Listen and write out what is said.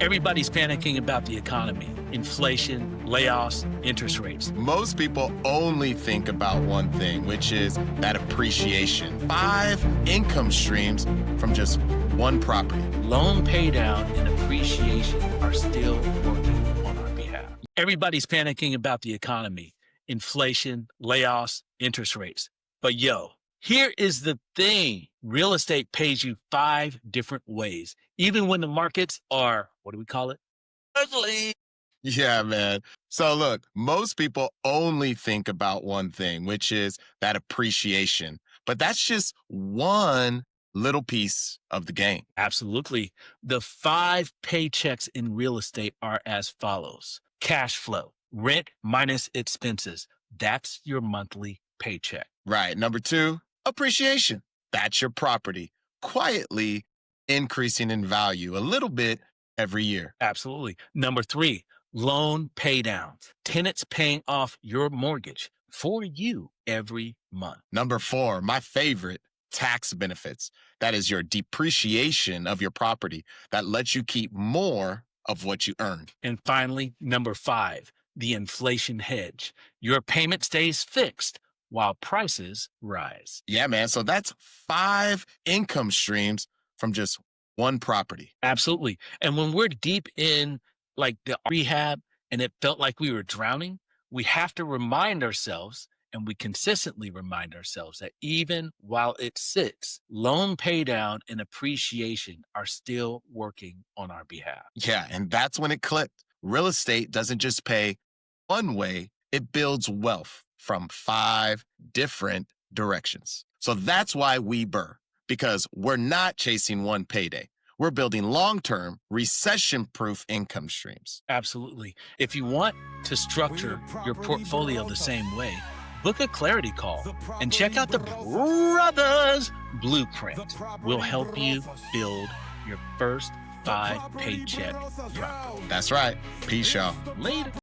Everybody's panicking about the economy, inflation, layoffs, interest rates. Most people only think about one thing, which is that appreciation. 5 income streams from just one property. Loan paydown and appreciation are still working on our behalf. Everybody's panicking about the economy, inflation, layoffs, interest rates. But here is the thing. Real estate pays you 5 different ways, even when the markets are, what do we call it? Ugly. Yeah, man. So look, most people only think about one thing, which is that appreciation. But that's just one little piece of the game. Absolutely. The 5 paychecks in real estate are as follows. Cash flow, rent minus expenses. That's your monthly paycheck. Right. Number 2, appreciation. That's your property quietly increasing in value a little bit every year. Absolutely. Number 3, loan paydown. Tenants paying off your mortgage for you every month. Number 4, my favorite, tax benefits. That is your depreciation of your property that lets you keep more of what you earned. And finally, number 5, the inflation hedge. Your payment stays fixed while prices rise. Yeah, man. So that's 5 income streams from just one property. Absolutely. And when we're deep in like the rehab and it felt like we were drowning, we have to remind ourselves, and we consistently remind ourselves, that even while it sits, loan paydown and appreciation are still working on our behalf. Yeah, and that's when it clicked. Real estate doesn't just pay one way, it builds wealth from 5 different directions. So that's why we BRRRR, because we're not chasing one payday. We're building long-term, recession-proof income streams. Absolutely. If you want to structure your portfolio the same way, book a clarity call and check out the BRRRRothas Blueprint. We'll help you build your first 5 paycheck profit. That's right. Peace, y'all. Later.